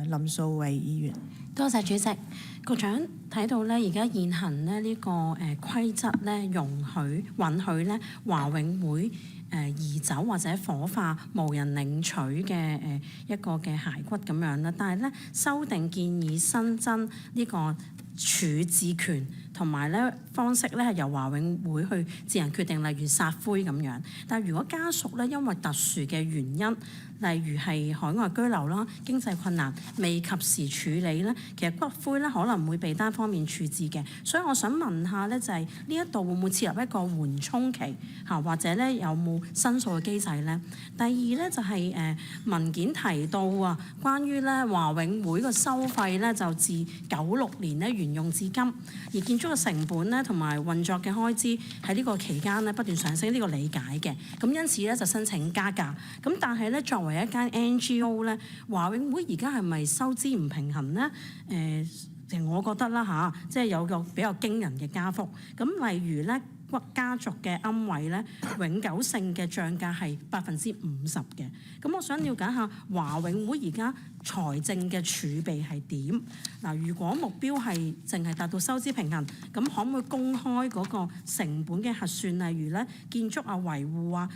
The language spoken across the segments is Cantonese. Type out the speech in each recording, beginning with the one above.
林素蔚議員。多謝主席。局長睇到咧，而家現行咧呢個規則咧，允許咧華永會移走或者火化無人領取嘅一個嘅骸骨咁樣啦，但係咧修訂建議新增呢個處置權同埋咧方式咧係由華永會去自行決定，例如撒灰咁樣。但係如果家屬咧因為特殊嘅原因，例如係海外居留啦、經濟困難未及時處理咧，其實骨灰咧可能會被單方面處置嘅。所以我想問下咧，就係呢一度會唔會設立一個緩衝期嚇，或者咧有冇申訴嘅機制咧？第二咧就係文件提到啊，關於咧華永會個收費咧就自96年咧沿用至今，而建築嘅成本咧同埋運作嘅開支喺呢個期間咧不斷上升，呢個理解嘅。咁因此咧就申請加價。咁但係咧作為一間 NGO 咧，華永會而家係咪收支唔平衡咧？我覺得啦嚇，即係有個比較驚人嘅加幅。咁例如咧，家族嘅安危咧，永久性嘅漲價係50%嘅。咁我想了解下華永會而家財政嘅儲備係點？嗱，如果目標係淨係達到收支平衡，咁可唔可以公開嗰個成本嘅核算？例如咧建築啊、維護啊、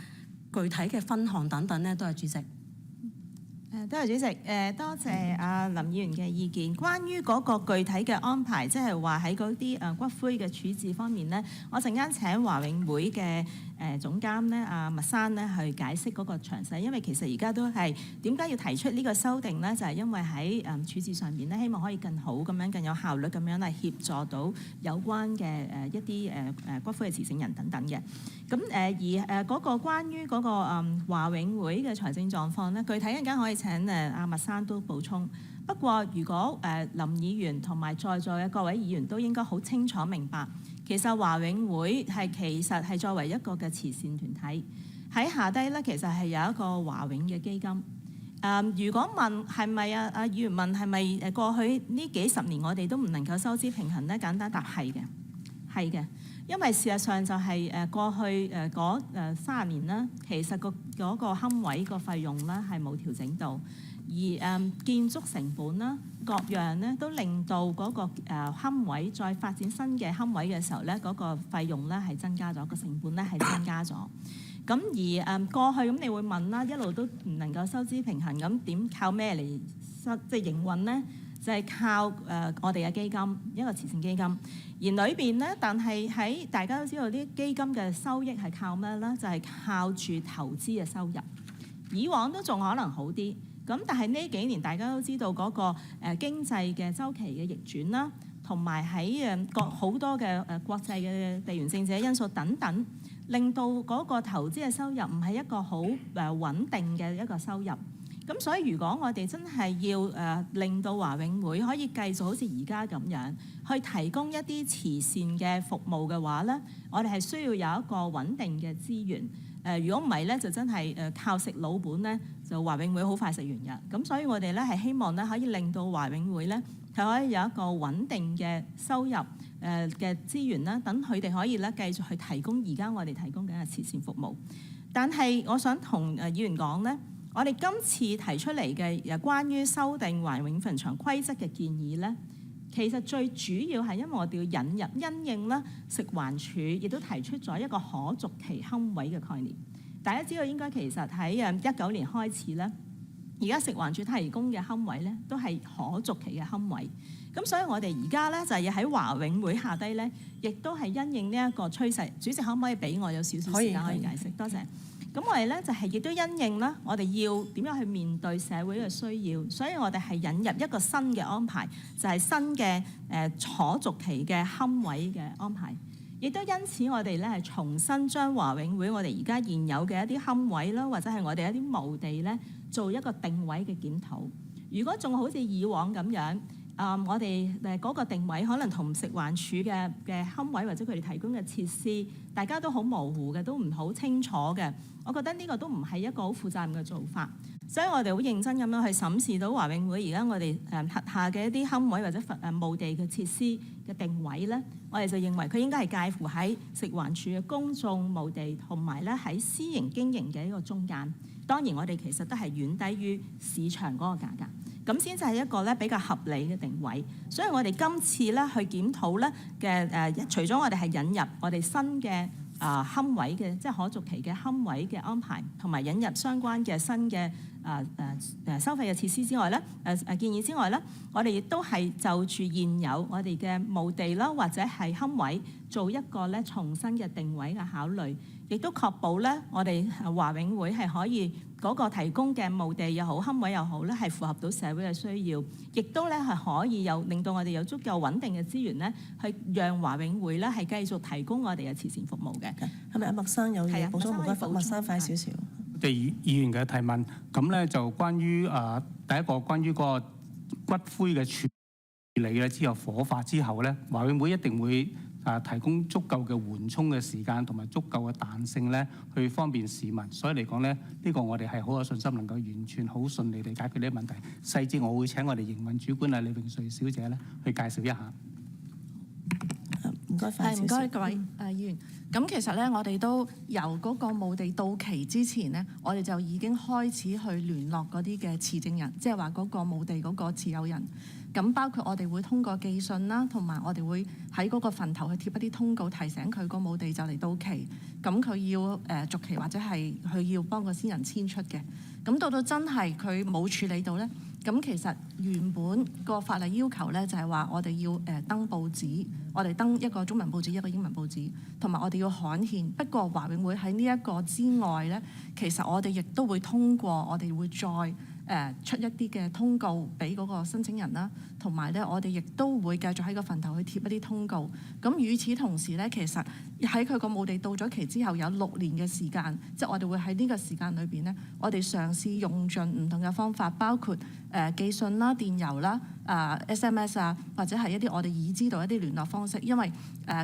具體嘅分項等等咧，都係主席。多謝主席，多謝阿林議員嘅意見。關於嗰個具體嘅安排，即係話喺嗰啲骨灰嘅處置方面咧，我陣間請華永會嘅總監咧，阿麥珊咧去解釋嗰個詳細。因為其實而家都係點解要提出呢個修訂咧，就係因為喺處置上邊咧，希望可以更好咁樣、更有效率咁樣嚟協助到有關嘅一啲骨灰嘅持證人等等嘅。咁而嗰個關於嗰個華永會嘅財政狀況咧，具體一陣間可以請阿麥珊都補充。不過如果林議員同埋在座嘅各位議員都應該好清楚明白，其實華永會其實係作為一個嘅慈善團體，喺下低咧其實係有一個華永嘅基金。如果問係咪阿議員問係咪過去呢幾十年我哋都唔能夠收支平衡咧？簡單答係嘅，係嘅。因為事實上就係過去嗰30年啦，其實嗰個龕位個費用咧係冇調整到，而建築成本啦各樣咧都令到嗰個龕位再發展新嘅龕位嘅時候咧，嗰個費用咧係增加咗，個成本咧係增加咗。咁而過去咁你會問啦，一路都唔能夠收支平衡，咁點靠咩嚟即係營運咧？就係靠我哋嘅基金，一個慈善基金。而裏邊咧，但係喺大家都知道啲基金嘅收益係靠咩咧？就係靠住投資嘅收入。以往都仲可能好啲，咁但係呢幾年大家都知道嗰個經濟嘅週期嘅逆轉啦，同埋喺好多嘅國際嘅地緣政治因素等等，令到嗰個投資嘅收入唔係一個好穩定嘅一個收入。咁所以如果我哋真係要令到華永會可以繼續好似而家咁樣去提供一啲慈善嘅服務嘅話咧，我哋係需要有一個穩定嘅資源。如果唔係咧，就真係靠食老本咧，就華永會好快食完嘅。咁所以我哋咧係希望咧可以令到華永會咧係可以有一個穩定嘅收入嘅資源啦，等佢哋可以咧繼續去提供而家我哋提供緊嘅慈善服務。但係我想同議員講咧，我哋今次提出嚟嘅關於修訂華永墳場規則嘅建議咧，其實最主要係因為我哋要引入因應啦，食環署亦都提出咗一個可續期龕位嘅概念。大家知道應該其實喺19年開始咧，而家食環署提供嘅龕位咧都係可續期嘅龕位。咁所以我哋而家咧就係喺華永會下低咧，亦都係因應呢一個趨勢。主席可唔可以俾我有少少時間可以解釋？多謝。咁我哋咧就係亦都因應啦，我哋要點樣去面對社會嘅需要，所以我哋係引入一個新嘅安排，就係新嘅可續期嘅龕位嘅安排。亦都因此我哋咧係重新將華永會我哋而家現有嘅一啲龕位啦，或者係我哋一啲墓地咧，做一個定位嘅檢討。如果仲好似以往咁樣，我哋嗰個定位可能同食環署嘅龕位或者佢哋提供嘅設施，大家都好模糊嘅，都唔好清楚嘅。我覺得呢個都唔係一個好負責任嘅做法。所以我哋好認真咁樣去審視到華永會而家我哋轄下嘅一啲龕位或者墓地嘅設施嘅定位咧，我哋就認為佢應該係介乎喺食環署嘅公眾墓地同埋咧喺私營經營嘅一個中間。當然我哋其實都係遠低於市場嗰個價格，咁先至係一個咧比較合理嘅定位。所以我哋今次咧去檢討咧嘅除咗我哋係引入我哋新嘅龕位嘅即係可續期嘅龕位嘅安排，同埋引入相關嘅新嘅收費嘅設施之外咧，建議之外咧，我哋亦都係就住現有我哋嘅墓地啦，或者係龕位做一個咧重新嘅定位嘅考慮，亦都確保咧我哋華永會係可以嗰個提供嘅墓地又好龕位又好咧，係符合到社會嘅需要，亦都咧係可以有令到我哋有足夠穩定嘅資源咧，去讓華永會咧係繼續提供我哋嘅慈善服務嘅。係咪阿麥生有嘢補充？唔該，麥生快少少。我哋議員嘅提問，咁咧就關於第一個關於個骨灰嘅處理咧，之後火化之後咧，華永會一定會提供足夠嘅緩衝嘅時間同埋足夠嘅彈性咧，去方便市民。所以嚟講咧，呢個我哋係好有信心能夠完全好順利地解決呢個問題。細節我會請我哋營運主管李詠瑞小姐咧去介紹一下。唔該，唔該各位議員。咁其實咧，我哋都由嗰個墓地到期之前咧，我哋就已經開始去聯絡嗰啲嘅持證人，即係話嗰個墓地嗰個持有人。咁包括我哋會通過寄信啦，同埋我哋會喺嗰個墳頭去貼一啲通告，提醒佢個墓地就嚟到期，咁佢要續期或者係佢要幫個先人遷出嘅。咁到真係佢冇處理到咧，咁其實原本個法例要求咧就係話我哋要登報紙，我哋登一個中文報紙一個英文報紙，同埋我哋要刊憲。不過華永會喺呢一個之外咧，其實我哋亦都會通過，我哋會再出一啲嘅通告俾嗰個申請人啦，同埋咧我哋亦都會繼續喺個墳頭去貼一啲通告。咁與此同時咧，其實喺佢個墓地到咗期之後有6年嘅時間，即係我哋會喺呢個時間裏邊咧，我哋嘗試用盡唔同嘅方法，包括寄信啦、電郵啦、SMS 啊，或者係一啲我哋已知道一啲聯絡方式。因為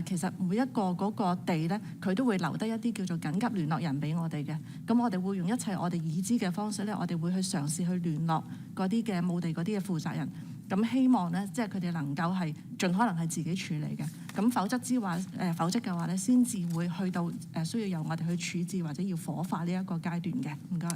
其實每一個嗰個地咧，佢都會留低一啲叫做緊急聯絡人俾我哋嘅。咁我哋會用一切我哋已知嘅方式咧，我哋會去嘗試去聯絡嗰啲嘅墓地嗰啲嘅負責人。咁希望咧，即係佢哋能夠係盡可能係自己處理嘅。咁否則嘅話咧，先至會去到需要由我哋去處置或者要火化呢一個階段嘅。唔該。